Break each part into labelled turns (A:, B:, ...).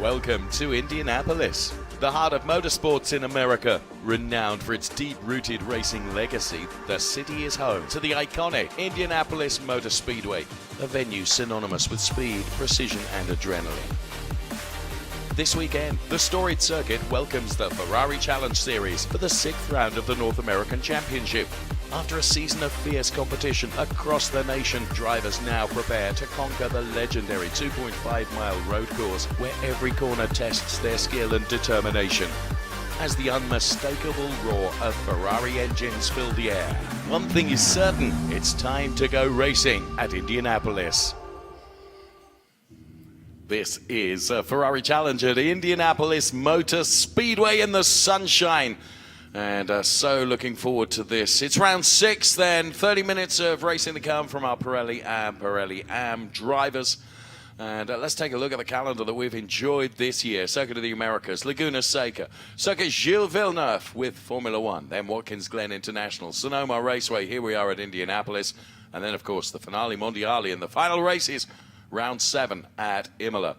A: Welcome to Indianapolis, the heart of motorsports in America. Renowned for its deep-rooted racing legacy, the city is home to the iconic Indianapolis Motor Speedway, a venue synonymous with speed, precision, and adrenaline. This weekend, the storied circuit welcomes the Ferrari Challenge Series for the 6th round of the North American Championship. After a season of fierce competition across the nation, drivers now prepare to conquer the legendary 2.5-mile road course where every corner tests their skill and determination. As the unmistakable roar of Ferrari engines fill the air, one thing is certain, it's time to go racing at Indianapolis. This is a Ferrari Challenge at Indianapolis Motor Speedway in the sunshine. And so looking forward to this. It's round 6 then, 30 minutes of racing to come from our Pirelli Am drivers. And let's take a look at the calendar that we've enjoyed this year. Circuit of the Americas, Laguna Seca, Circuit Gilles Villeneuve with Formula One, then Watkins Glen International, Sonoma Raceway, here we are at Indianapolis. And then, of course, the Finale Mondiale and the final races, round 7 at Imola.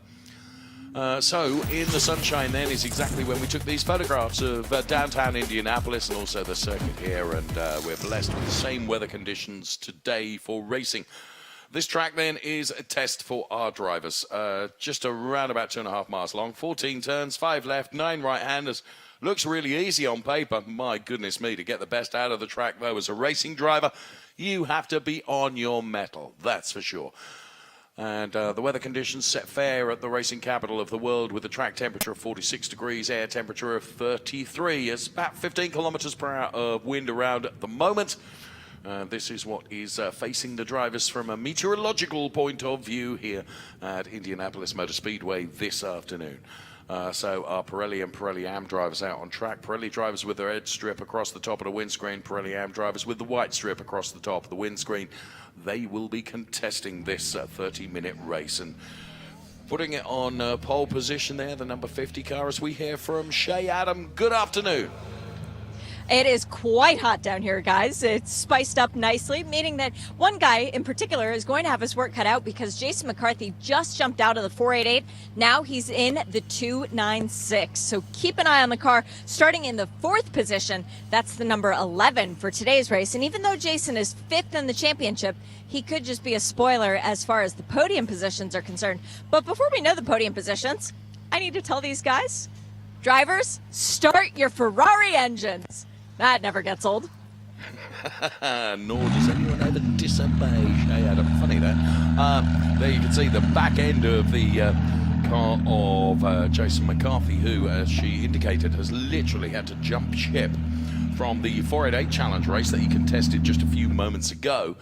A: So in the sunshine then is exactly when we took these photographs of downtown Indianapolis and also the circuit here, and we're blessed with the same weather conditions today for racing. This track then is a test for our drivers, just around about 2.5 miles long, 14 turns, 5 left, 9 right-handers. Looks really easy on paper. My goodness me, to get the best out of the track though as a racing driver, you have to be on your mettle, that's for sure. And the weather conditions set fair at the racing capital of the world with a track temperature of 46 degrees, air temperature of 33. It's about 15 kilometers per hour of wind around at the moment. This is what is facing the drivers from a meteorological point of view here at Indianapolis Motor Speedway this afternoon. So our Pirelli and Pirelli Am drivers out on track. Pirelli drivers with their edge strip across the top of the windscreen. Pirelli Am drivers with the white strip across the top of the windscreen. They will be contesting this 30-minute race. And putting it on pole position there, the number 50 car, as we hear from Shea Adam. Good afternoon.
B: It is quite hot down here, guys. It's spiced up nicely, meaning that one guy in particular is going to have his work cut out because Jason McCarthy just jumped out of the 488. Now he's in the 296. So keep an eye on the car starting in the 4th position. That's the number 11 for today's race. And even though Jason is 5th in the championship, he could just be a spoiler as far as the podium positions are concerned. But before we know the podium positions, I need to tell these guys, drivers, start your Ferrari engines. That never gets old.
A: Nor does anyone ever disobey, Shea Adam. Funny that. There you can see the back end of the car of Jason McCarthy, who, as she indicated, has literally had to jump ship from the 488 Challenge race that he contested just a few moments ago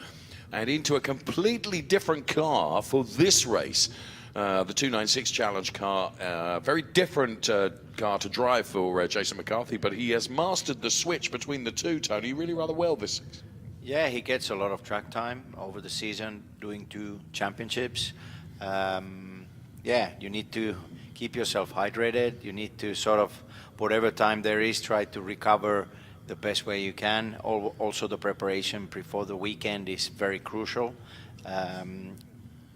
A: and into a completely different car for this race. The 296 Challenge car, very different car to drive for Jason McCarthy, but he has mastered the switch between the two, Tony, really rather well this season.
C: Yeah, he gets a lot of track time over the season, doing 2 championships. Yeah, you need to keep yourself hydrated. You need to sort of, whatever time there is, try to recover the best way you can. Also, the preparation before the weekend is very crucial.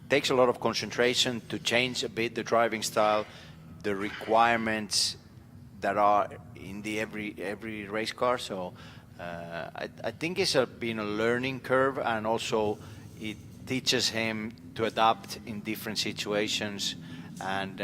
C: Takes a lot of concentration to change a bit the driving style, the requirements that are in the every race car. So I think it's been a learning curve, and also it teaches him to adapt in different situations. And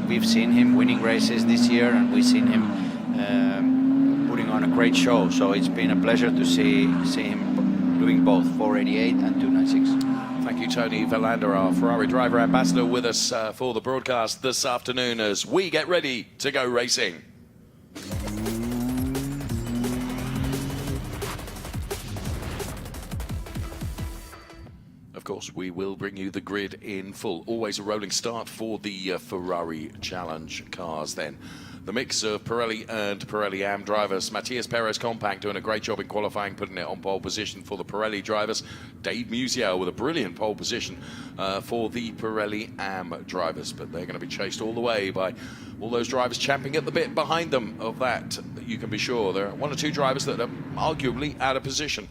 C: we've seen him winning races this year, and we've seen him putting on a great show. So it's been a pleasure to see him doing both 488 and 296.
A: Thank you, Tony Verlander, our Ferrari driver ambassador, with us for the broadcast this afternoon as we get ready to go racing. Of course, we will bring you the grid in full. Always a rolling start for the Ferrari Challenge cars then. The mix of Pirelli and Pirelli AM drivers. Matías Pérez Compact doing a great job in qualifying, putting it on pole position for the Pirelli drivers. Dave Musial with a brilliant pole position for the Pirelli AM drivers. But they're going to be chased all the way by all those drivers champing at the bit behind them. Of that, you can be sure. There are one or two drivers that are arguably out of position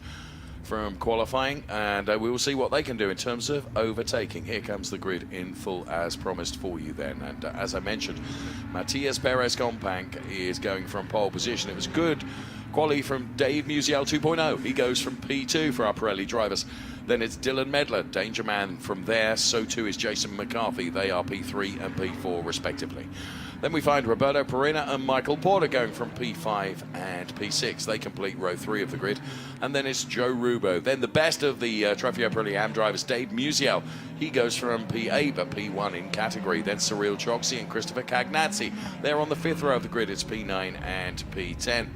A: from qualifying, and we will see what they can do in terms of overtaking. Here comes the grid in full as promised for you then, and as I mentioned, Matías Pérez Compact is going from pole position. It was good quali from Dave Musial 2.0. He goes from P2 for our Pirelli drivers. Then it's Dylan Medler, Danger Man from there. So too is Jason McCarthy. They are P3 and P4 respectively. Then we find Roberto Perina and Michael Porter going from P5 and P6. They complete row 3 of the grid. And then it's Joe Rubo. Then the best of the Trofeo Pirelli AM drivers, Dave Musial. He goes from P8 but P1 in category. Then Cyril Choksi and Christopher Cagnazzi. They're on the 5th row of the grid. It's P9 and P10.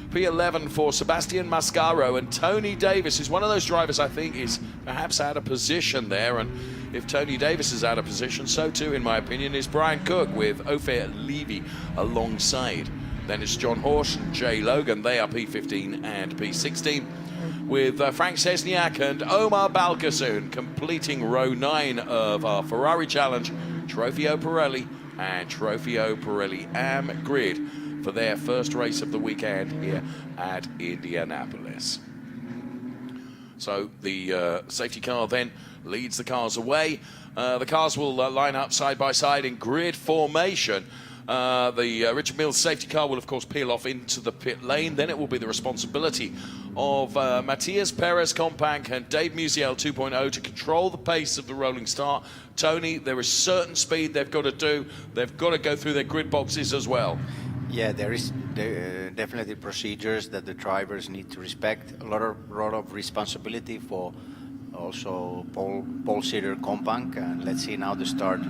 A: P11 for Sebastian Mascaro, and Tony Davis is one of those drivers I think is perhaps out of position there, and if Tony Davis is out of position, so too in my opinion is Brian Cook with Ofer Levy alongside. Then it's John Horsch and Jay Logan. They are P15 and P16 with Frank Sesniak and Omar Balkasoon completing row 9 of our Ferrari Challenge Trofeo Pirelli and Trofeo Pirelli AM grid for their first race of the weekend here at Indianapolis. So the safety car then leads the cars away. The cars will line up side by side in grid formation. The Richard Mills safety car will of course peel off into the pit lane. Then it will be the responsibility of Matías Pérez Compact and Dave Musial 2.0 to control the pace of the rolling start. Tony, there is certain speed they've got to do. They've got to go through their grid boxes as well.
C: Yeah, there is definitely procedures that the drivers need to respect. A lot of responsibility for also pole sitter Compact. And let's see now the start.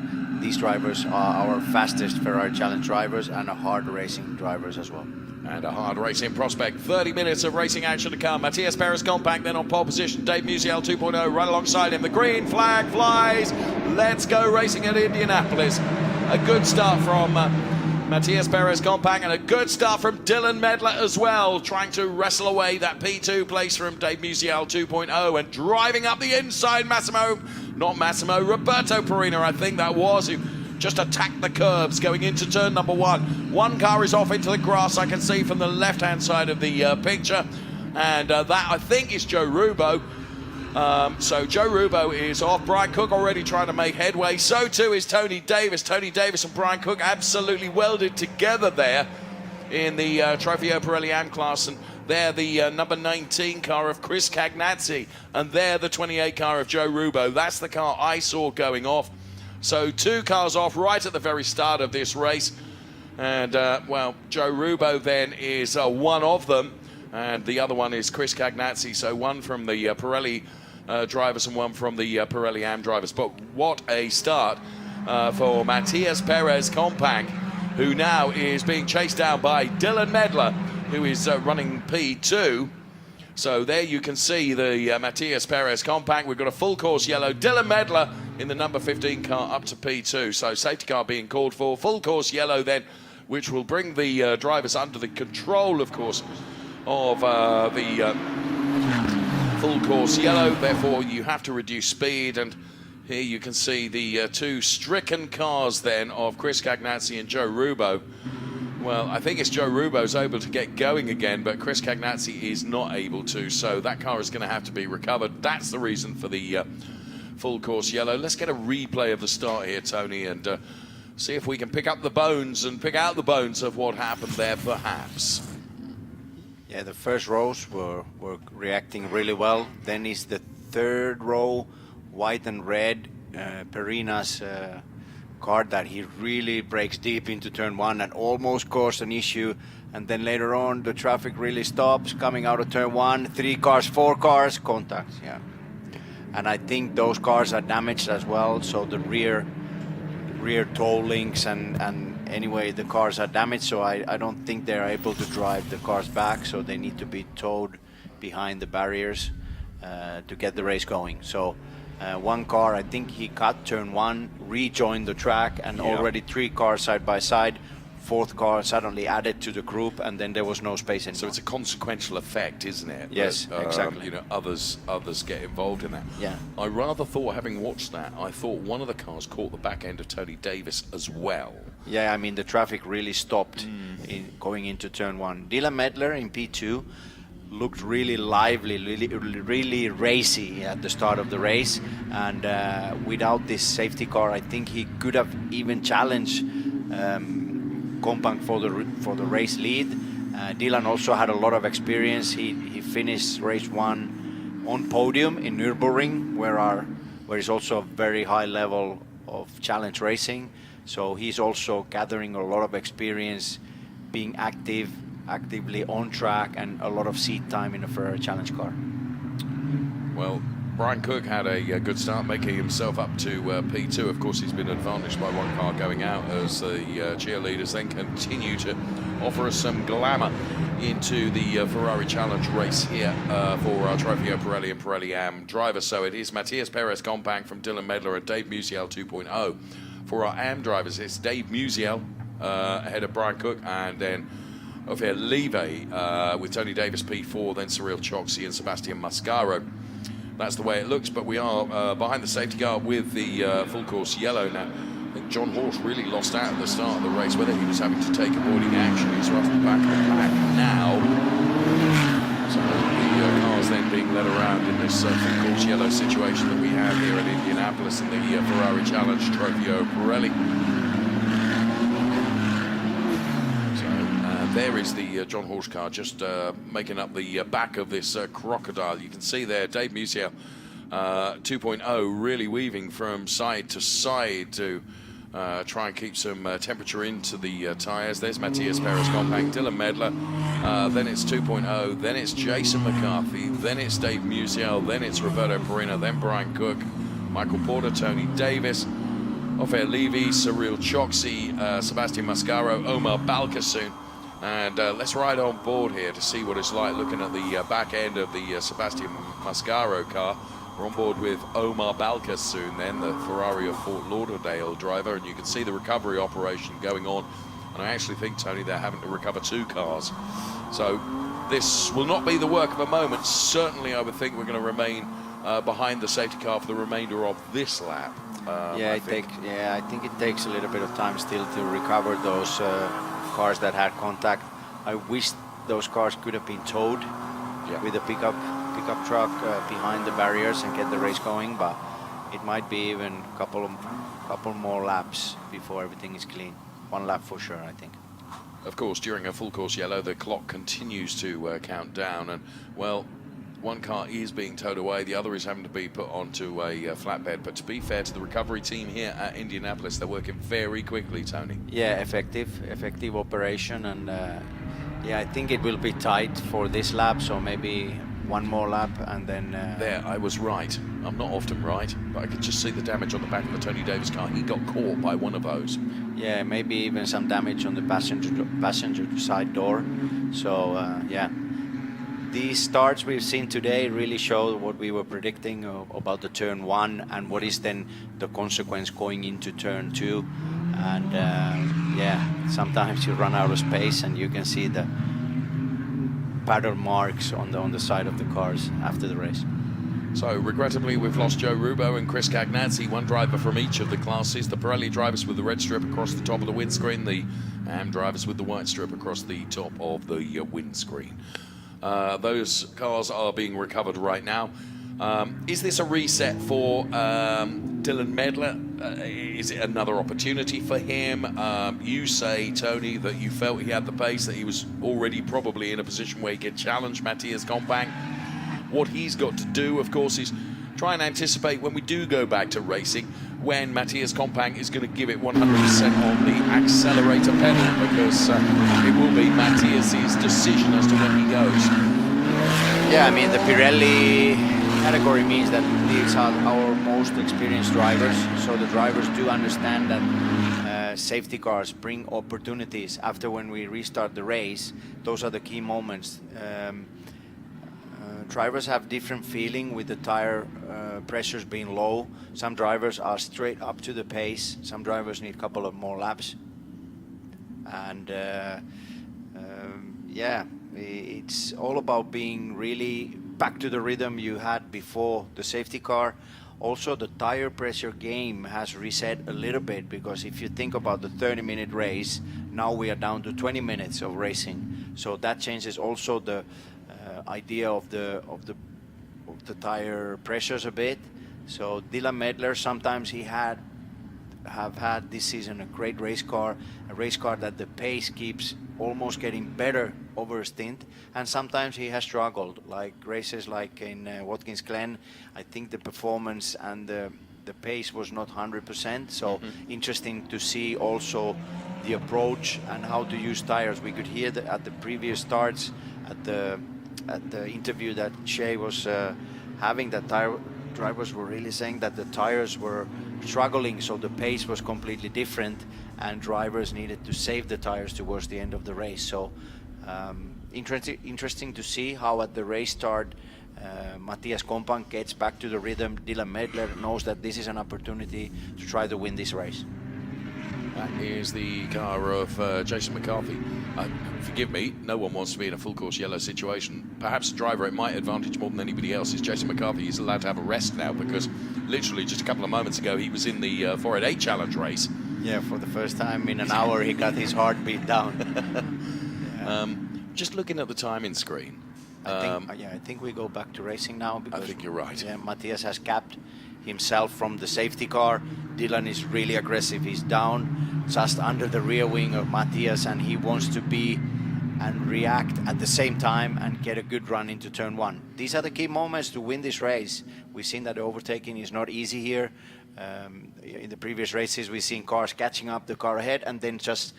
C: These drivers are our fastest Ferrari Challenge drivers and hard racing drivers as well.
A: And a hard racing prospect. 30 minutes of racing action to come. Matías Pérez Compact then on pole position. Dave Musial 2.0 right alongside him. The green flag flies. Let's go racing at Indianapolis. A good start from Matías Pérez Compact and a good start from Dylan Medler as well, trying to wrestle away that P2 place from Dave Musial 2.0 and driving up the inside Roberto Perina, I think that was, who just attacked the curbs going into turn number 1. One car is off into the grass, I can see from the left-hand side of the picture, and that I think is Joe Rubo. So Joe Rubo is off. Brian Cook already trying to make headway. So too is Tony Davis. Tony Davis and Brian Cook absolutely welded together there in the Trofeo Pirelli AM class. And they're the number 19 car of Chris Cagnazzi. And they're the 28 car of Joe Rubo. That's the car I saw going off. So 2 cars off right at the very start of this race. And, well, Joe Rubo then is one of them. And the other one is Chris Cagnazzi. So one from the Pirelli drivers and one from the Pirelli AM drivers. But what a start for Matías Pérez Compact, who now is being chased down by Dylan Medler, who is running P2. So there you can see the Matías Pérez Compact. We've got a full course yellow. Dylan Medler in the number 15 car up to P2. So safety car being called for. Full course yellow then, which will bring the drivers under the control, of course, of the full course yellow. Therefore you have to reduce speed, and here you can see the 2 stricken cars then of Chris Cagnazzi and Joe Rubo. Well, I think it's Joe Rubo's able to get going again, but Chris Cagnazzi is not able to, so that car is going to have to be recovered. That's the reason for the full course yellow. Let's get a replay of the start here, Tony, and see if we can pick up the bones and pick out the bones of what happened there perhaps.
C: Yeah, the first rows were reacting really well. Then is the 3rd row, white and red, Perina's car that he really breaks deep into turn 1 and almost caused an issue. And then later on, the traffic really stops coming out of turn 1. 3 cars, 4 cars, contacts, yeah. and I think those cars are damaged as well. So the rear toe links and anyway the cars are damaged. So I don't think they're able to drive the cars back. So they need to be towed behind the barriers to get the race going. So one car, I think he cut turn 1, rejoined the track, and already 3 cars side by side. 4th car suddenly added to the group, and then there was no space anymore.
A: So it's a consequential effect, isn't it?
C: Yes,
A: that,
C: exactly.
A: You know, others get involved in that.
C: Yeah.
A: I rather thought, having watched that, I thought one of the cars caught the back end of Tony Davis as well.
C: Yeah, I mean the traffic really stopped in going into turn 1. Dylan Medler in P2 looked really lively, really racy at the start of the race, and without this safety car, I think he could have even challenged Kompang for the race lead. Dylan also had a lot of experience. He finished race 1 on podium in Nürburgring, where is also a very high level of challenge racing. So he's also gathering a lot of experience, being actively on track, and a lot of seat time in a Ferrari challenge car.
A: Well, Brian Cook had a good start, making himself up to P2. Of course, he's been advantaged by one car going out as the cheerleaders then continue to offer us some glamour into the Ferrari Challenge race here for our Trofeo Pirelli and Pirelli AM drivers. So it is Matthias Perez Kompang from Dylan Medler and Dave Musial 2.0. For our AM drivers, it's Dave Musial ahead of Brian Cook, and then Ofer Levy with Tony Davis P4, then Cyril Choksi and Sebastian Mascaro. That's the way it looks, but we are behind the safety car with the full course yellow now. I think John Horse really lost out at the start of the race, whether he was having to take avoiding action. He's right at the back of the pack now. So the cars then being led around in this full course yellow situation that we have here at Indianapolis in the Ferrari Challenge Trofeo Pirelli. There is the John Horse car just making up the back of this crocodile. You can see there Dave Musial 2.0 really weaving from side to side to try and keep some temperature into the tyres. There's Matthias Perez Kompang, Dylan Medler, then it's 2.0, then it's Jason McCarthy, then it's Dave Musial, then it's Roberto Perina, then Brian Cook, Michael Porter, Tony Davis, Ofer Levy, Cyril Choksi, Sebastian Mascaro, Omar Balkasoon. And let's ride on board here to see what it's like looking at the back end of the Sebastian Mascaro car. We're on board with Omar Balkasoon, then the Ferrari of Fort Lauderdale driver, and you can see the recovery operation going on. And I actually think, Tony, they're having to recover 2 cars. So this will not be the work of a moment. Certainly, I would think we're going to remain behind the safety car for the remainder of this lap.
C: I think it takes a little bit of time still to recover those cars that had contact. I wish those cars could have been towed with a pickup truck behind the barriers and get the race going, but it might be even a couple more laps before everything is clean. 1 lap for sure, I think.
A: Of course, during a full course yellow, the clock continues to count down, and well, one car is being towed away, the other is having to be put onto a flatbed. But to be fair to the recovery team here at Indianapolis, they're working very quickly, Tony.
C: Yeah, effective operation, and I think it will be tight for this lap, so maybe 1 more lap, and then...
A: There, I was right. I'm not often right, but I could just see the damage on the back of the Tony Davis car. He got caught by one of those.
C: Yeah, maybe even some damage on the passenger side door. So, these starts we've seen today really show what we were predicting about the turn 1 and what is then the consequence going into turn 2. And sometimes you run out of space, and you can see the paddle marks on the side of the cars after the race.
A: So regrettably, we've lost Joe Rubo and Chris Cagnazzi, 1 driver from each of the classes. The Pirelli drivers with the red strip across the top of the windscreen, the AM drivers with the white strip across the top of the windscreen. Those cars are being recovered right now. Is this a reset for Dylan Medler? Is it another opportunity for him? You say, Tony, that you felt he had the pace, that he was already probably in a position where he could challenge Matthias Kompang. What he's got to do, of course, is try and anticipate when we do go back to racing, when Matthias Kompang is going to give it 100% on the accelerator pedal, because it will be Matthias's decision as to when he goes.
C: Yeah, I mean, the Pirelli category means that these are our most experienced drivers. So the drivers do understand that safety cars bring opportunities after when we restart the race. Those are the key moments. Drivers have different feeling with the tire pressures being low. Some drivers are straight up to the pace. Some drivers need a couple of more laps. And yeah, it's all about being really back to the rhythm you had before the safety car. Also, the tire pressure game has reset a little bit, because if you think about the 30-minute race, now we are down to 20 minutes of racing. So that changes also the idea of the tire pressures a bit. So Dylan Medler, sometimes he have had this season a great race car that the pace keeps almost getting better over a stint, and sometimes he has struggled, like races like in Watkins Glen. I think the performance and the pace was not 100%, so interesting to see also the approach and how to use tires. We could hear at the previous starts, at the interview that Shea was having, that tire drivers were really saying that the tires were struggling, so the pace was completely different, and drivers needed to save the tires towards the end of the race. So interesting to see how at the race start Matthias Kompank gets back to the rhythm. Dylan Medler knows that this is an opportunity to try to win this race.
A: That is the car of Jason McCarthy. Forgive me, no one wants to be in a full course yellow situation. Perhaps the driver at my advantage more than anybody else is Jason McCarthy. He's allowed to have a rest now, because literally just a couple of moments ago he was in the 488 challenge race.
C: Yeah, for the first time in an hour he got his heartbeat down. Yeah.
A: Just looking at the timing screen.
C: I think we go back to racing now, because
A: I think you're right.
C: Yeah, Matthias has capped himself from the safety car. Dylan is really aggressive. He's down just under the rear wing of Matthias, and he wants to be and react at the same time and get a good run into turn one. These are the key moments to win this race. We've seen that the overtaking is not easy here. In the previous races, we've seen cars catching up the car ahead and then just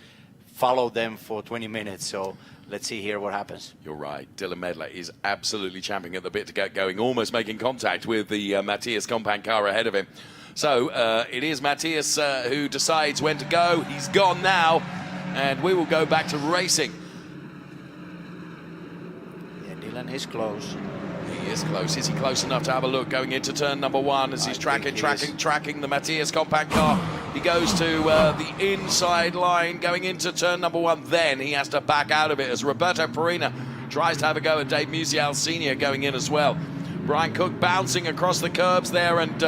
C: follow them for 20 minutes. So let's see here what happens.
A: You're right. Dylan Medler is absolutely champing at the bit to get going, almost making contact with the Matthias Kompank car ahead of him. So it is Matthias who decides when to go. He's gone now, and we will go back to racing.
C: Yeah, Dylan is close.
A: He is close. Is he close enough to have a look going into turn number one as he's tracking the Matthias Kompank car? He goes to the inside line going into turn number one. Then he has to back out of it as Roberto Perina tries to have a go at Dave Musial Sr. going in as well. Brian Cook bouncing across the curbs there, and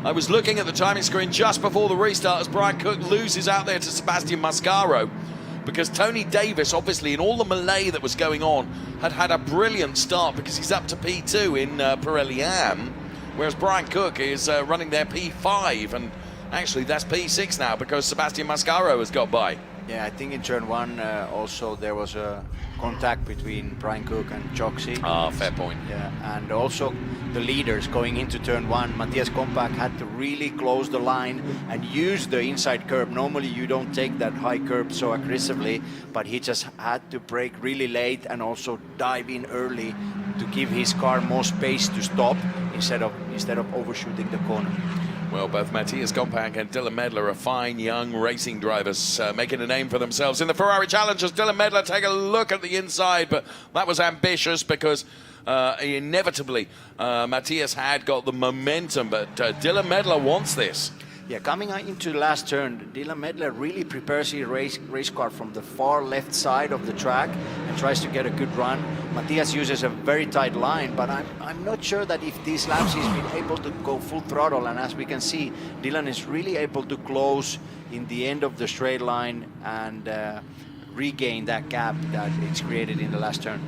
A: I was looking at the timing screen just before the restart as Brian Cook loses out there to Sebastian Mascaro, because Tony Davis, obviously in all the melee that was going on, had a brilliant start because he's up to P2 in Pirelli Am, whereas Brian Cook is running their P5, and actually that's P6 now because Sebastian Mascaro has got by.
C: Yeah, I think in turn one also there was a contact between Brian Cook and Joxy.
A: Ah, fair point.
C: Yeah, and also the leaders going into turn one. Matthias Kompank had to really close the line and use the inside curb. Normally you don't take that high curb so aggressively, but he just had to brake really late and also dive in early to give his car more space to stop instead of overshooting the corner.
A: Well, both Matthias Kompank and Dylan Medler are fine young racing drivers making a name for themselves in the Ferrari Challenge. As Dylan Medler take a look at the inside, but that was ambitious because inevitably Matthias had got the momentum, but Dylan Medler wants this.
C: Yeah, coming into the last turn, Dylan Medler really prepares his race car from the far left side of the track and tries to get a good run. Matthias uses a very tight line, but I'm not sure that if these laps he's been able to go full throttle, and as we can see, Dylan is really able to close in the end of the straight line and regain that gap that it's created in the last turn.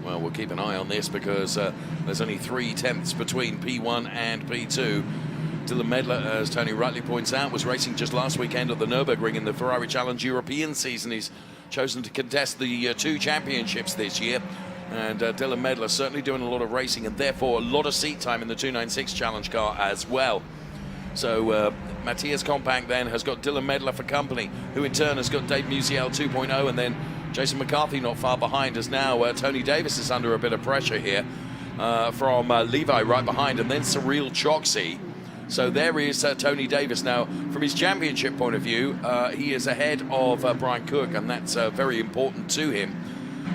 A: Well, we'll keep an eye on this because there's only 0.3 between P1 and P2. Dylan Medler, as Tony rightly points out, was racing just last weekend at the Nürburgring in the Ferrari Challenge European season. He's chosen to contest the 2 championships this year. And Dylan Medler certainly doing a lot of racing and therefore a lot of seat time in the 296 Challenge car as well. So Matthias Kompank then has got Dylan Medler for company, who in turn has got Dave Musial 2.0, and then Jason McCarthy not far behind, as now Tony Davis is under a bit of pressure here. from Levi right behind, and then Cyril Choksi. So there is Tony Davis. Now, from his championship point of view, he is ahead of Brian Cook, and that's very important to him.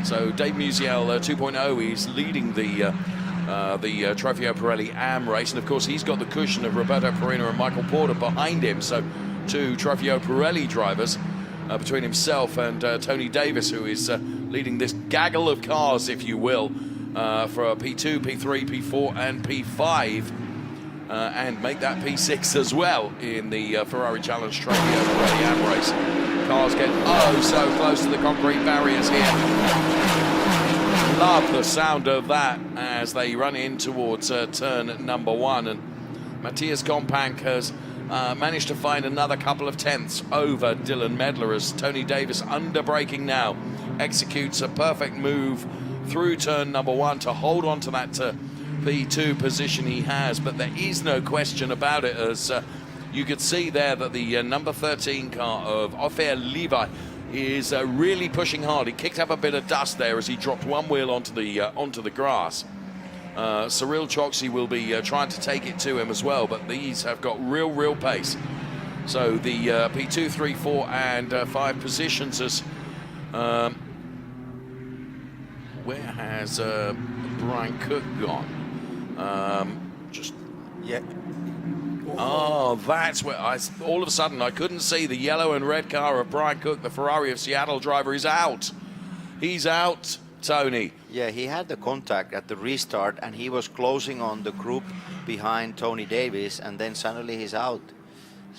A: So Dave Musial 2.0 is leading the Trofeo Pirelli AM race, and of course he's got the cushion of Roberto Perina and Michael Porter behind him. So two Trofeo Pirelli drivers between himself and Tony Davis, who is leading this gaggle of cars, if you will, for P2, P3, P4 and P5. And make that P6 as well in the Ferrari Challenge Trofeo Pirelli AM race. Cars get oh so close to the concrete barriers here. Love the sound of that as they run in towards turn number 1. And Matthias Kompank has managed to find another couple of tenths over Dylan Medler as Tony Davis, under braking now, executes a perfect move through turn number 1 to hold on to that P2 position he has. But there is no question about it, as you could see there that the number 13 car of Ofer Levi is really pushing hard. He kicked up a bit of dust there as he dropped one wheel onto the grass. Cyril Choksi will be trying to take it to him as well, but these have got real pace. So the P2, 3, 4 and 5 positions as where has Brian Cook gone?
C: Yeah.
A: Oh, that's where all of a sudden I couldn't see the yellow and red car of Brian Cook, the Ferrari of Seattle driver. Is out. He's out, Tony.
C: Yeah, he had the contact at the restart, and he was closing on the group behind Tony Davis, and then suddenly he's out.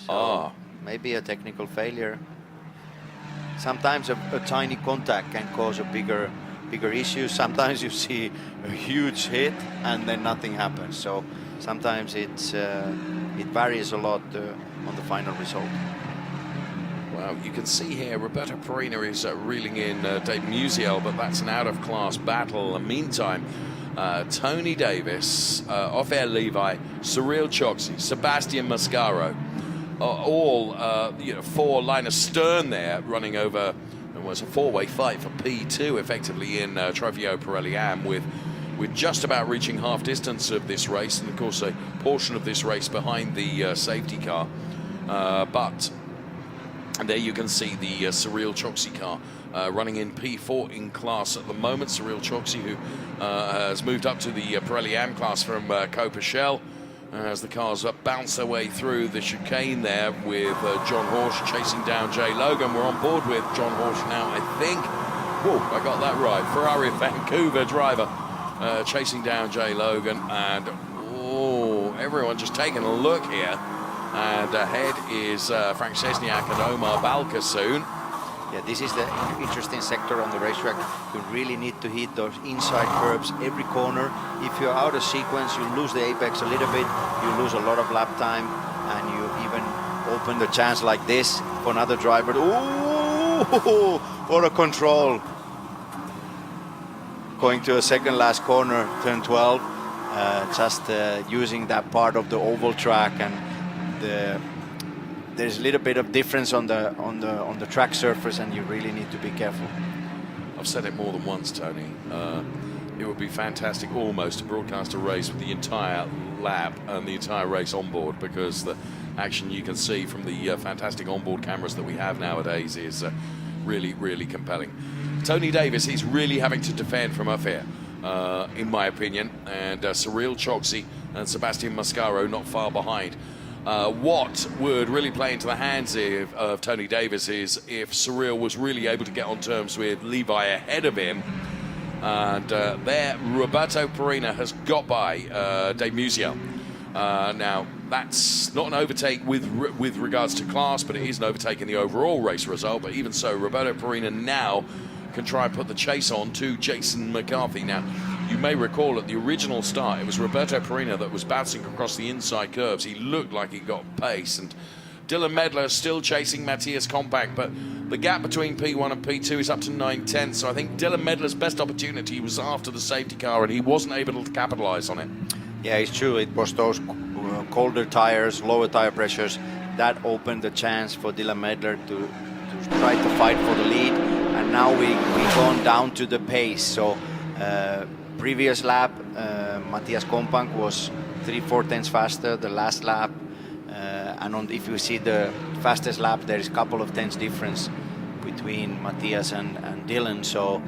C: So maybe a technical failure. Sometimes a tiny contact can cause a bigger issue. Sometimes you see a huge hit and then nothing happens. So sometimes it varies a lot on the final result.
A: Well, you can see here Roberto Perina is reeling in Dave Musial, but that's an out-of-class battle. Meantime, Tony Davis, Ofer Levi, Cyril Choksi, Sebastian Mascaro, all four Linus Stern there running over. It was a four-way fight for P2 effectively in Trofeo Pirelli AM, with just about reaching half distance of this race, and of course a portion of this race behind the safety car. And there you can see the Cyril Choksi car running in P4 in class at the moment. Cyril Choksi, who has moved up to the Pirelli AM class from Co-Pichel, as the cars bounce their way through the chicane there with John Horsch chasing down Jay Logan. We're on board with John Horsch now, I think. Whoa, I got that right. Ferrari Vancouver driver chasing down Jay Logan, and everyone just taking a look here. And ahead is Frank Szczesniak and Omar Balkasoon.
C: Yeah, this is the interesting sector on the racetrack. You really need to hit those inside curves every corner. If you're out of sequence, you lose the apex a little bit, you lose a lot of lap time, and you even open the chance like this for another driver. Ooh, what a control. Going to a second last corner, turn 12, just using that part of the oval track, and there's a little bit of difference on the track surface, and you really need to be careful.
A: I've said it more than once, Tony. It would be fantastic almost to broadcast a race with the entire lap and the entire race on board, because the action you can see from the fantastic onboard cameras that we have nowadays is really compelling. Tony Davis, he's really having to defend from up here, in my opinion, and Cyril Choksi and Sebastian Mascaro not far behind. What would really play into the hands of Tony Davis is if Cyril was really able to get on terms with Levi ahead of him. And there, Roberto Perina has got by Dave Musial. Now, that's not an overtake with regards to class, but it is an overtake in the overall race result. But even so, Roberto Perina now can try and put the chase on to Jason McCarthy. Now, you may recall at the original start, it was Roberto Perina that was bouncing across the inside curves. He looked like he got pace, and Dylan Medler still chasing Matthias Kompank, but the gap between P1 and P2 is up to 9 tenths. So I think Dylan Medler's best opportunity was after the safety car, and he wasn't able to capitalize on it.
C: Yeah, it's true. It was those colder tires, lower tire pressures that opened the chance for Dylan Medler to try to fight for the lead. And now we've gone down to the pace. So previous lap, Matthias Kompank was 3-4 tenths faster the last lap. If you see the fastest lap, there is a couple of tenths difference between Matthias and Dylan. So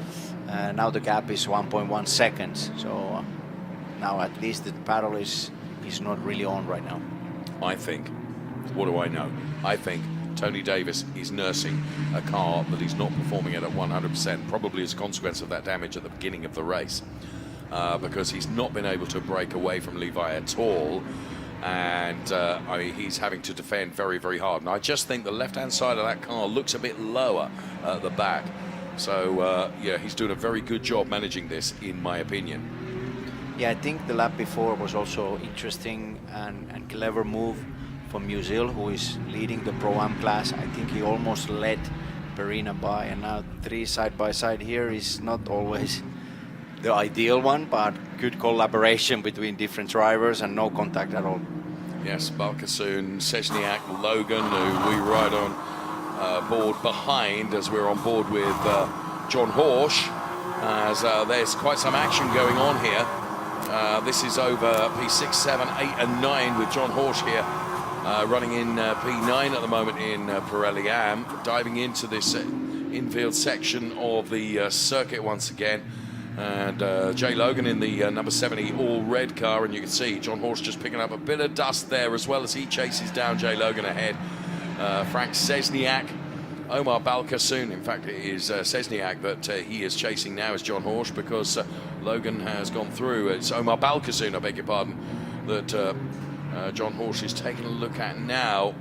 C: now the gap is 1.1 seconds. So now at least the battle is not really on right now.
A: I think, what do I know? I think Tony Davis is nursing a car that he's not performing at 100%, probably as a consequence of that damage at the beginning of the race, because he's not been able to break away from Levi at all. And I mean, he's having to defend very, very hard. And I just think the left-hand side of that car looks a bit lower at the back. So, yeah, he's doing a very good job managing this, in my opinion.
C: Yeah, I think the lap before was also interesting and clever move from Musil, who is leading the Pro-Am class. I think he almost led Perina by, and now 3 side by side here is not always the ideal one, but good collaboration between different drivers and no contact at all.
A: Yes, Balkasoon, Sesniak, Logan, who we ride on board behind as we're on board with John Horsch, as there's quite some action going on here. This is over P6, 7, 8 and 9 with John Horsch here running in P9 at the moment in Pirelli Am, diving into this infield section of the circuit once again. And Jay Logan in the number 70 all-red car, and you can see John Horsch just picking up a bit of dust there as well as he chases down Jay Logan ahead. Frank Sesniak, Omar Balkasoon. In fact, it is Sesniak that he is chasing now as John Horsch, because Logan has gone through. It's Omar Balkasoon, I beg your pardon, that John Horsch is taking a look at now,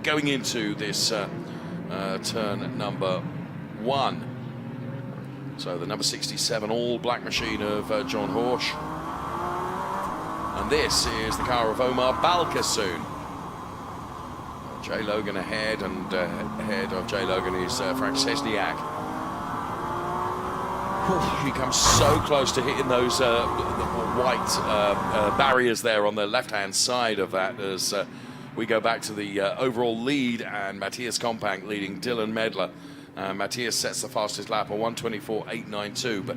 A: going into this turn number 1. So the number 67 all-black machine of John Horsch. And this is the car of Omar Balkasoon. Jay Logan ahead, and ahead of Jay Logan is Frank Sesniak. He comes so close to hitting those white barriers there on the left-hand side of that as we go back to the overall lead, and Matthias Kompank leading Dylan Medler. Matthias sets the fastest lap on 1:24.892, but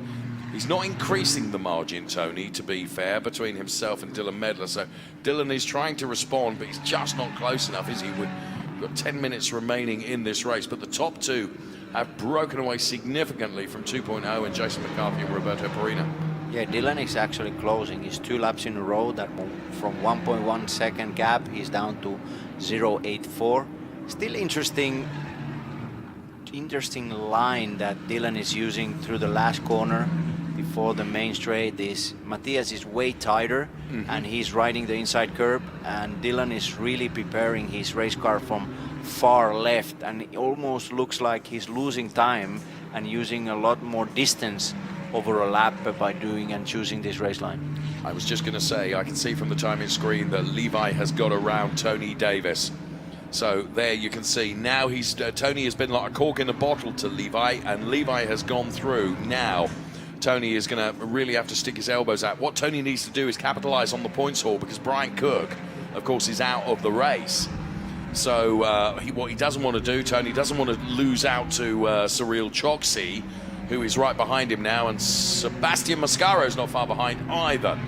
A: he's not increasing the margin, Tony, to be fair, between himself and Dylan Medler. So Dylan is trying to respond, but he's just not close enough, is he? We've got 10 minutes remaining in this race, but the top two have broken away significantly from 2.0 and Jason McCarthy and Roberto Perina.
C: Yeah, Dylan is actually closing. He's 2 laps in a row. That from 1.1 second gap, he's down to 0.84. Still interesting line that Dylan is using through the last corner before the main straight. This Matthias is way tighter, and he's riding the inside curb, and Dylan is really preparing his race car from far left, and it almost looks like he's losing time and using a lot more distance over a lap by doing and choosing this race line.
A: I was just going to say, I can see from the timing screen that Levi has got around Tony Davis. So there you can see now Tony has been like a cork in a bottle to Levi, and Levi has gone through. Now Tony is going to really have to stick his elbows out. What Tony needs to do is capitalize on the points haul, because Brian Cook, of course, is out of the race. So what he doesn't want to do, Tony doesn't want to lose out to Cyril Choksi, who is right behind him now, and Sebastian Mascaro is not far behind either.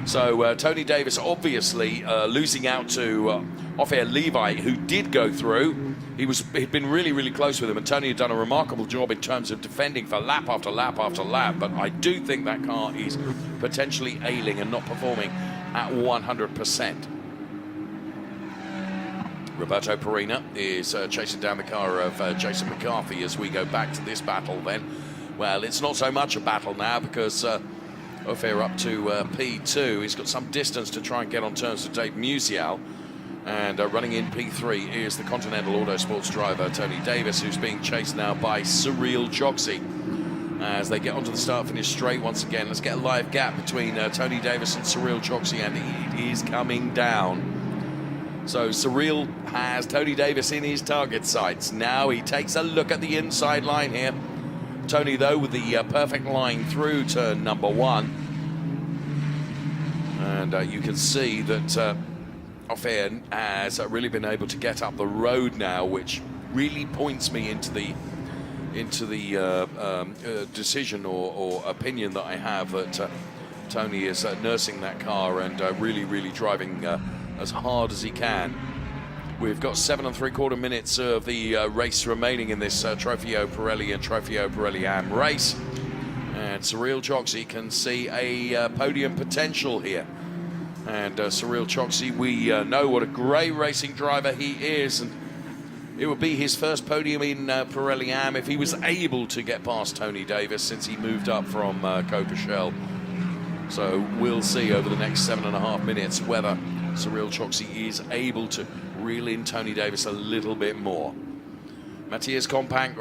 A: So Tony Davis obviously losing out to off-air Levi, who did go through. He'd been really, really close with him, and Tony had done a remarkable job in terms of defending for lap after lap after lap. But I do think that car is potentially ailing and not performing at 100%. Roberto Perina is chasing down the car of Jason McCarthy as we go back to this battle then. Well, it's not so much a battle now, because Ophir up to P2. He's got some distance to try and get on terms with Dave Musial. And running in P3 is the Continental Autosports driver, Tony Davis, who's being chased now by Cyril Choksi. As they get onto the start-finish straight once again, let's get a live gap between Tony Davis and Cyril Choksi, and it is coming down. So Cyril has Tony Davis in his target sights. Now he takes a look at the inside line here. Tony, though, with the perfect line through turn number 1. And you can see that Ophir has really been able to get up the road now, which really points me into the decision or opinion that I have that Tony is nursing that car and really driving as hard as he can. We've got 7 3/4 minutes of the race remaining in this Trofeo Pirelli and Trofeo Pirelli Am race. And Cyril Choksi can see a podium potential here. And Cyril Choksi, we know what a great racing driver he is. And it would be his first podium in Pirelli Am if he was able to get past Tony Davis since he moved up from Copa-Shell. So we'll see over the next 7.5 minutes whether Cyril Choksi is able to reel in Tony Davis a little bit more. Matthias Kompank,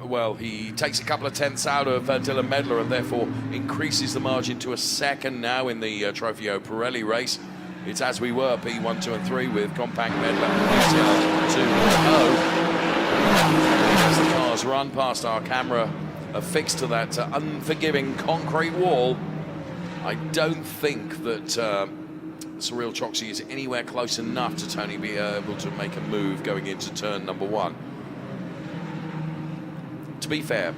A: well, he takes a couple of tenths out of Dylan Medler and therefore increases the margin to a second now in the Trofeo Pirelli race. It's as we were, P1, 2 and 3 with Kompank, Medler, and 2 0. As the cars run past our camera, affixed to that unforgiving concrete wall, I don't think that Cyril Choksi is anywhere close enough to Tony be able to make a move going into turn number 1. To be fair,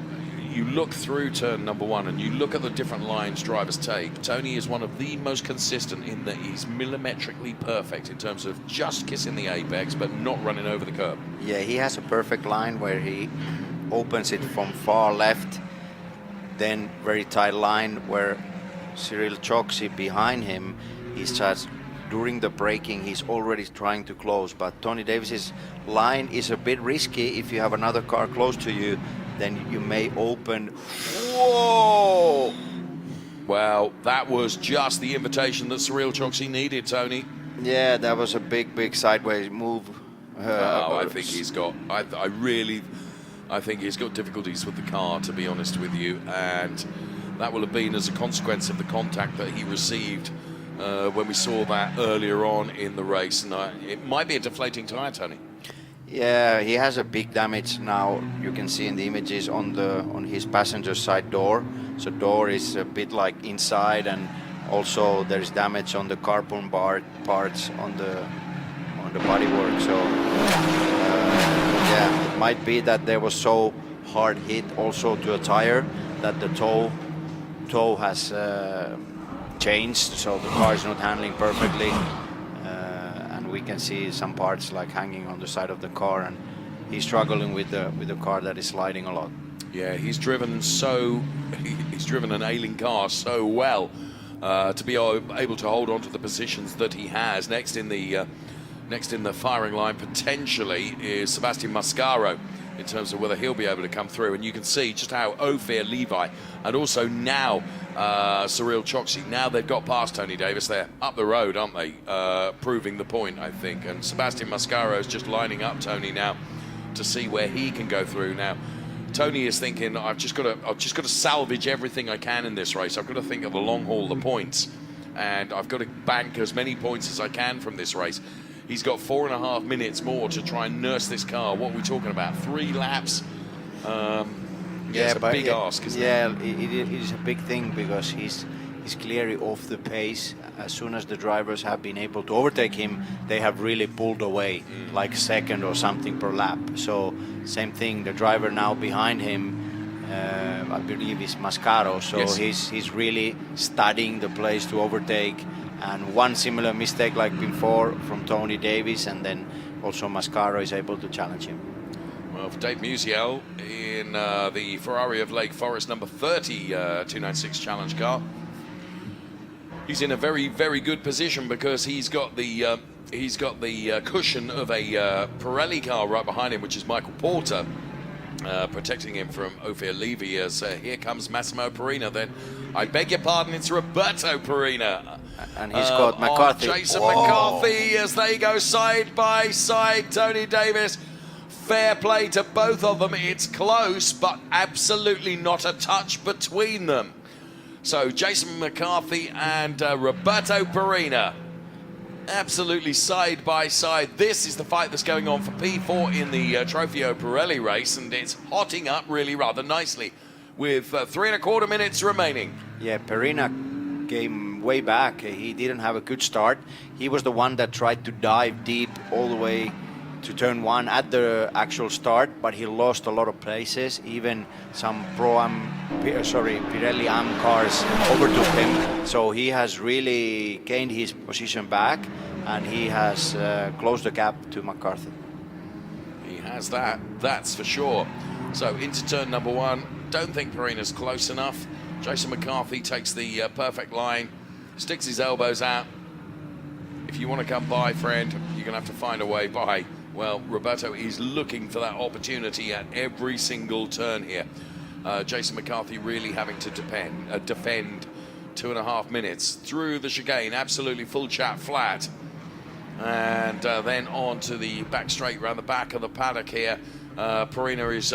A: you look through turn number 1 and you look at the different lines drivers take. Tony is one of the most consistent in that he's millimetrically perfect in terms of just kissing the apex but not running over the curb.
C: Yeah, he has a perfect line where he opens it from far left, then very tight line where Cyril Choksi behind him, he starts during the braking, he's already trying to close, but Tony Davis's line is a bit risky. If you have another car close to you, then you may open. Whoa!
A: Well, that was just the invitation that Cyril Choksi needed, Tony.
C: Yeah, that was a big sideways move.
A: I think he's got. I think he's got difficulties with the car, to be honest with you, and that will have been as a consequence of the contact that he received when we saw that earlier on in the race. And it might be a deflating tyre, Tony.
C: Yeah, he has a big damage now. You can see in the images on his passenger side door. So door is a bit like inside, and also there's damage on the carbon bar parts on the bodywork. So yeah, it might be that there was so hard hit also to a tire that the toe has changed, so the car is not handling perfectly. We can see some parts like hanging on the side of the car, and he's struggling with the car that is sliding a lot.
A: Yeah, he's driven an ailing car so well to be able to hold on to the positions that he has. Next in the firing line potentially is Sebastian Mascaro in terms of whether he'll be able to come through, and you can see just how Ophir Levi and also now Cyril Choksi, now they've got past Tony Davis. They're up the road, aren't they? Proving the point, I think. And Sebastian Mascaro is just lining up Tony now to see where he can go through. Now, Tony is thinking, I've just got to salvage everything I can in this race. I've got to think of the long haul, the points, and I've got to bank as many points as I can from this race. He's got 4.5 minutes more to try and nurse this car. What are we talking about? 3 laps? Yeah, it's a big ask, isn't it?
C: Yeah, it is a big thing because he's clearly off the pace. As soon as the drivers have been able to overtake him, they have really pulled away, like second or something per lap. So same thing, the driver now behind him, I believe is Mascaro. So yes, he's really studying the place to overtake. And one similar mistake like before from Tony Davis, and then also Mascaro is able to challenge him.
A: Well, for Dave Musial in the Ferrari of Lake Forest number 30 296 challenge car, he's in a very good position because he's got the cushion of a Pirelli car right behind him, which is Michael Porter, protecting him from Ophir Levy. As here comes Massimo Perina. Then I beg your pardon, it's Roberto Perina.
C: And he's got McCarthy.
A: Jason McCarthy as they go side by side. Tony Davis, fair play to both of them. It's close, but absolutely not a touch between them. So Jason McCarthy and Roberto Perina, absolutely side by side. This is the fight that's going on for P4 in the Trofeo Pirelli race, and it's hotting up really rather nicely with 3.25 minutes remaining.
C: Yeah, Perina came way back. He didn't have a good start. He was the one that tried to dive deep all the way to turn 1 at the actual start, but he lost a lot of places. Even some Pirelli AM cars overtook him. So he has really gained his position back, and he has closed the gap to McCarthy.
A: He has that, that's for sure. So into turn number 1. Don't think Perina's close enough. Jason McCarthy takes the perfect line, sticks his elbows out. If you want to come by, friend, you're going to have to find a way by. Well, Roberto is looking for that opportunity at every single turn here. Jason McCarthy really having to defend 2.5 minutes through the chicane, absolutely full chat flat. And then on to the back straight around the back of the paddock here. Perina is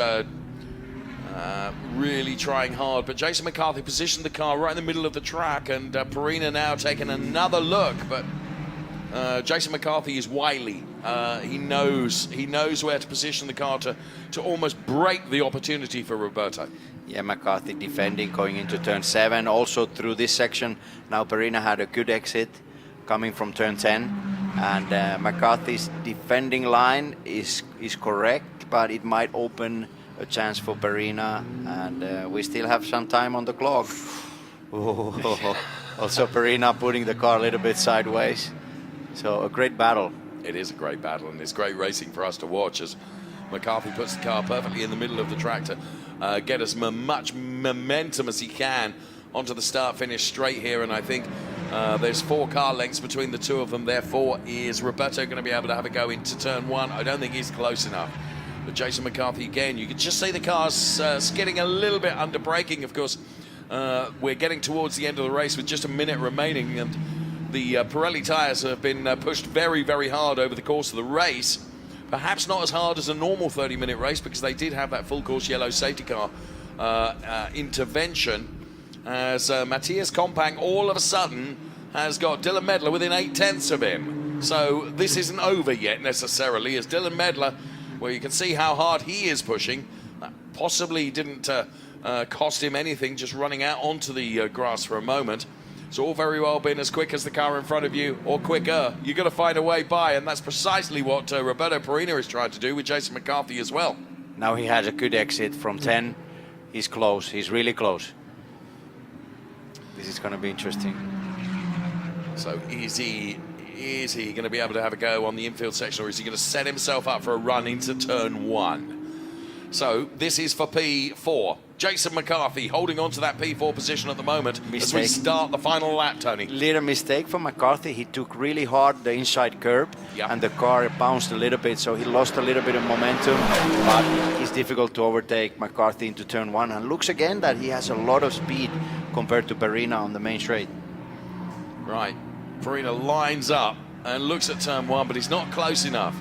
A: really trying hard, but Jason McCarthy positioned the car right in the middle of the track, and Perina now taking another look, but Jason McCarthy is wily. He knows where to position the car to almost break the opportunity for Roberto.
C: Yeah, McCarthy defending going into turn 7. Also through this section, now Perina had a good exit coming from turn 10. And McCarthy's defending line is correct, but it might open a chance for Perina. And we still have some time on the clock. Also Perina putting the car a little bit sideways. So a great battle.
A: It is a great battle, and it's great racing for us to watch as McCarthy puts the car perfectly in the middle of the track to get as much momentum as he can onto the start-finish straight here. And I think there's 4 car lengths between the two of them. Therefore, is Roberto going to be able to have a go into turn 1? I don't think he's close enough. But Jason McCarthy, again, you can just see the car's skidding a little bit under braking. Of course, we're getting towards the end of the race with just a minute remaining, and the Pirelli tyres have been pushed very, very hard over the course of the race. Perhaps not as hard as a normal 30-minute race, because they did have that full-course yellow safety car intervention, as Matthias Kompang all of a sudden has got Dylan Medler within 0.8 of him. So this isn't over yet necessarily, as Dylan Medler, well, you can see how hard he is pushing. That possibly didn't cost him anything, just running out onto the grass for a moment. It's all very well been as quick as the car in front of you, or quicker. You've got to find a way by, and that's precisely what Roberto Perina is trying to do with Jason McCarthy as well.
C: Now he has a good exit from 10. He's close. He's really close. This is going to be interesting.
A: So is he going to be able to have a go on the infield section, or is he going to set himself up for a run into turn 1? So this is for P4. Jason McCarthy holding on to that P4 position at the moment as we start the final lap, Tony.
C: Little mistake for McCarthy. He took really hard the inside curb, and the car bounced a little bit, so he lost a little bit of momentum. But it's difficult to overtake McCarthy into turn 1, and looks again that he has a lot of speed compared to Perina on the main straight.
A: Right, Perina lines up and looks at turn 1, but he's not close enough.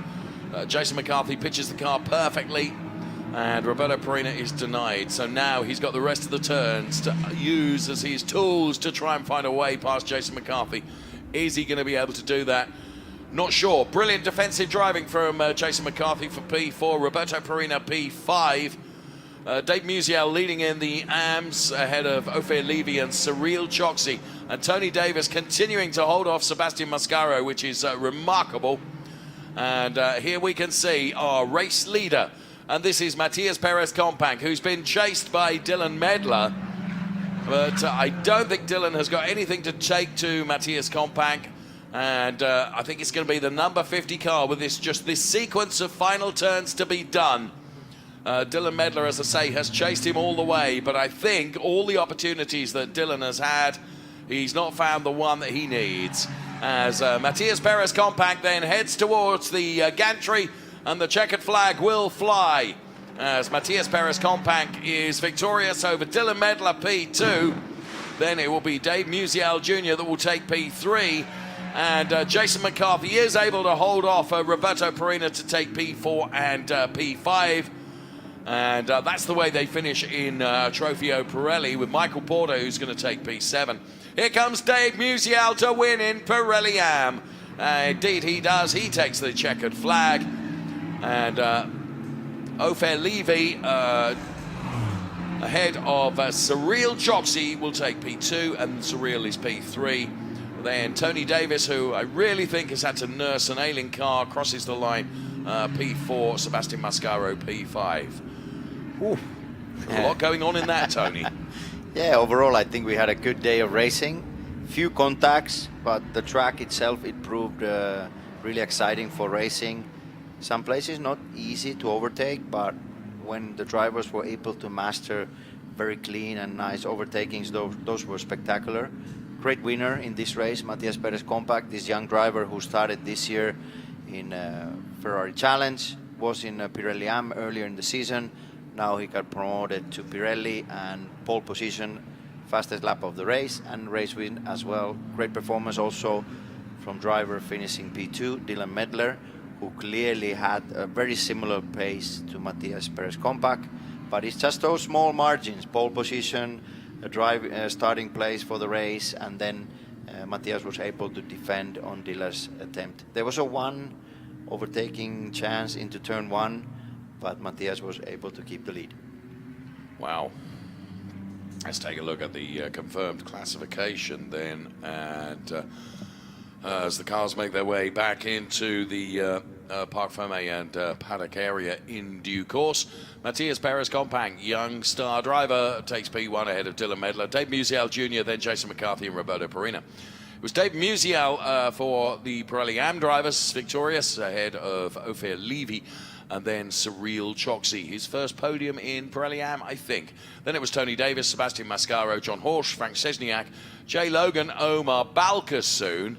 A: Jason McCarthy pitches the car perfectly, and Roberto Perina is denied. So now he's got the rest of the turns to use as his tools to try and find a way past Jason McCarthy. Is he going to be able to do that? Not sure. Brilliant defensive driving from Jason McCarthy for P4. Roberto Perina P5. Dave Musial leading in the AMS ahead of Ophir Levy and Cyril Choksi. And Tony Davis continuing to hold off Sebastian Mascaro, which is remarkable. And here we can see our race leader. And this is Matthias Perez Kompang, who's been chased by Dylan Medler. But I don't think Dylan has got anything to take to Matthias Kompang. And I think it's going to be the number 50 car with just this sequence of final turns to be done. Dylan Medler, as I say, has chased him all the way. But I think all the opportunities that Dylan has had, he's not found the one that he needs. As Matthias Perez Kompang then heads towards the gantry, and the checkered flag will fly as Matthias Perez Kompang is victorious over Dylan Medler P2. Then it will be Dave Musial Jr. that will take P3, and Jason McCarthy is able to hold off Roberto Perina to take P4 and P5. And that's the way they finish in Trofeo Pirelli, with Michael Porter, who's going to take P7. Here comes Dave Musial to win in Pirelli AM. Indeed he does. He takes the checkered flag. And Ophir Levy ahead of Cyril Choksi will take P2, and Cyril is P3. Then Tony Davis, who I really think has had to nurse an ailing car, crosses the line P4, Sebastian Mascaro P5. Ooh, a lot going on in that, Tony.
C: Yeah, overall I think we had a good day of racing. Few contacts, but the track itself, it proved really exciting for racing. Some places not easy to overtake, but when the drivers were able to master very clean and nice overtakings, those were spectacular. Great winner in this race, Matias Perez Compact, this young driver who started this year in Ferrari Challenge, was in Pirelli AM earlier in the season. Now he got promoted to Pirelli and pole position, fastest lap of the race and race win as well. Great performance also from driver finishing P2, Dylan Medler, who clearly had a very similar pace to Matias Perez Compact, but it's just those small margins, pole position, a starting place for the race, and then Matias was able to defend on Dylan's attempt. There was a one overtaking chance into turn one, but Matias was able to keep the lead.
A: Wow. Let's take a look at the confirmed classification then, and as the cars make their way back into the Parc Fermé and paddock area in due course. Matias Perez Compact, young star driver, takes P1 ahead of Dylan Medler. Dave Musial Jr., then Jason McCarthy and Roberto Perina. It was Dave Musial for the Pirelli AM drivers, victorious ahead of Ophir Levy and then Cyril Choksi, his first podium in Pirelli AM, I think. Then it was Tony Davis, Sebastian Mascaro, John Horsch, Frank Szczesniak, Jay Logan, Omar Balkasoon,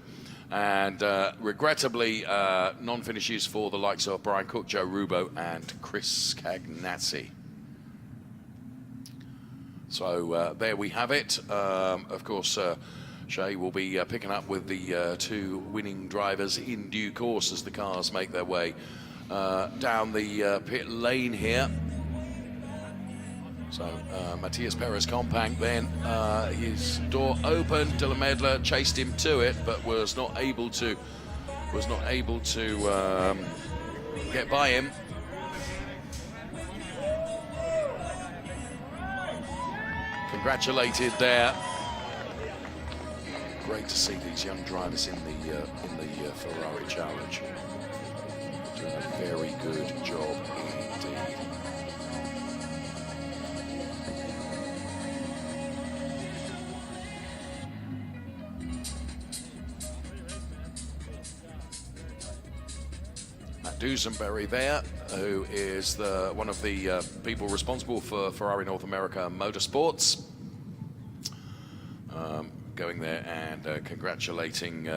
A: and regrettably non-finishes for the likes of Brian Cook, Joe Rubo and Chris Cagnazzi. So there we have it. Of course, Shay will be picking up with the two winning drivers in due course as the cars make their way down the pit lane here. So Matias Perez Compact then, his door opened, Dylan Medler chased him to it, but was not able to get by him. Congratulated there. Great to see these young drivers in the Ferrari Challenge. Doing a very good job indeed. Matt Dusenberry there, who is one of the people responsible for Ferrari North America Motorsports. Going there and congratulating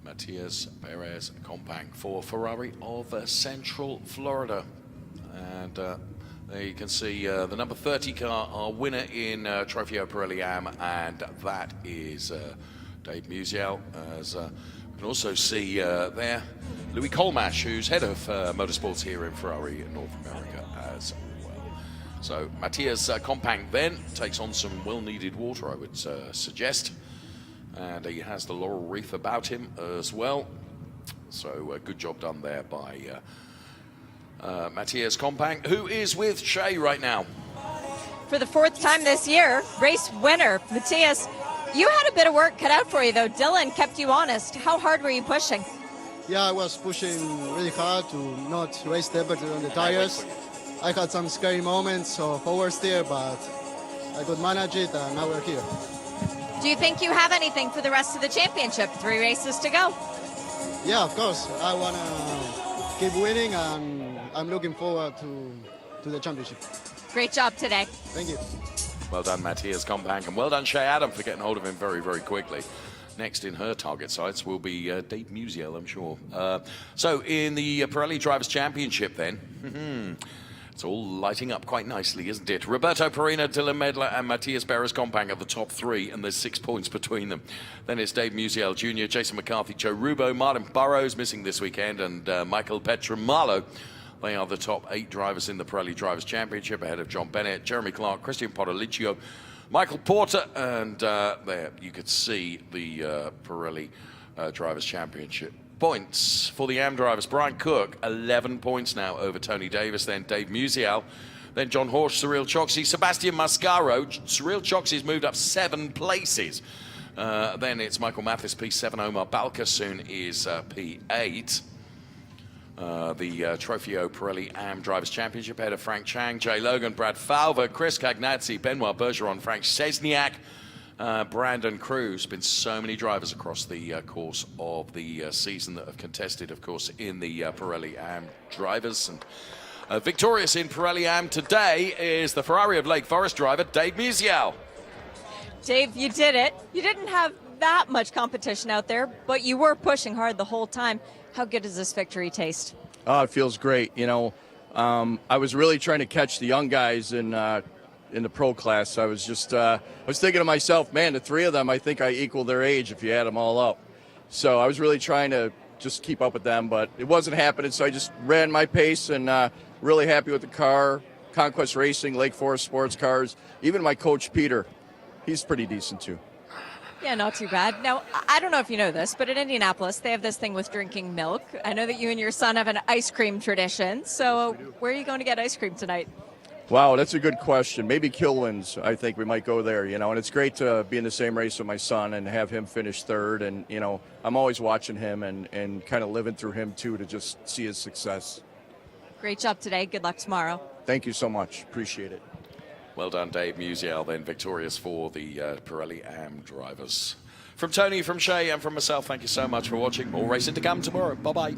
A: Matias Perez Compact for Ferrari of Central Florida. And there you can see the number 30 car, our winner in Trofeo Pirelli AM, and that is Dave Musial. As you can also see there, Louis Colmash, who's head of motorsports here in Ferrari in North America as well. So Matias Compact then takes on some well-needed water, I would suggest. And he has the laurel wreath about him as well. So good job done there by Matias Compact, who is with Shay right now.
B: For the fourth time this year, race winner. Matias, you had a bit of work cut out for you, though. Dylan kept you honest. How hard were you pushing?
D: Yeah, I was pushing really hard to not raise temperature on the tires. I had some scary moments of oversteer, but I could manage it, and now we're here.
B: Do you think you have anything for the rest of the championship? 3 races to go.
D: Yeah, of course. I want to keep winning, and I'm looking forward to the championship.
B: Great job today.
D: Thank you.
A: Well done, Matias Compact, and well done, Shay Adam, for getting hold of him very, very quickly. Next in her target sites will be Dave Musial, I'm sure. So in the Pirelli Drivers' Championship then, it's all lighting up quite nicely, isn't it? Roberto Perina, Dylan Medler and Matias Perez Compact are the top 3, and there's 6 points between them. Then it's Dave Musial Jr., Jason McCarthy, Joe Rubo, Martin Burrows missing this weekend, and Michael Petramalo. They are the top 8 drivers in the Pirelli Drivers' Championship, ahead of John Bennett, Jeremy Clark, Christian Potoliccio, Michael Porter, and there you could see the Pirelli Drivers' Championship. Points for the AM drivers. Brian Cook, 11 points now over Tony Davis, then Dave Musial, then John Horsch, Cyril Choksi, Sebastian Mascaro. Cyril Choksi's moved up 7 places. Then it's Michael Mathis, P7. Omar Balkasoon is P8. The Trofeo Pirelli AM Drivers' Championship ahead of Frank Chang, Jay Logan, Brad Falva, Chris Cagnazzi, Benoit Bergeron, Frank Szczesniak, Brandon Cruz. Been so many drivers across the course of the season that have contested, of course, in the Pirelli AM Drivers. And victorious in Pirelli AM today is the Ferrari of Lake Forest driver, Dave Musial.
B: Dave, you did it. You didn't have that much competition out there, but you were pushing hard the whole time. How good does this victory taste?
E: Oh, it feels great. You know, I was really trying to catch the young guys in the pro class. I was just, I was thinking to myself, man, the three of them, I think I equal their age if you add them all up. So I was really trying to just keep up with them, but it wasn't happening. So I just ran my pace and really happy with the car. Conquest Racing, Lake Forest Sports Cars, even my coach Peter, he's pretty decent too.
B: Yeah, not too bad. Now, I don't know if you know this, but in Indianapolis, they have this thing with drinking milk. I know that you and your son have an ice cream tradition. So where are you going to get ice cream tonight?
E: Wow, that's a good question. Maybe Kilwins, I think we might go there, you know. And it's great to be in the same race with my son and have him finish third. And, you know, I'm always watching him and kind of living through him, too, to just see his success.
B: Great job today. Good luck tomorrow.
E: Thank you so much. Appreciate it.
A: Well done, Dave Musial, then victorious for the Pirelli AM Drivers. From Tony, from Shay, and from myself, thank you so much for watching. More racing to come tomorrow. Bye-bye.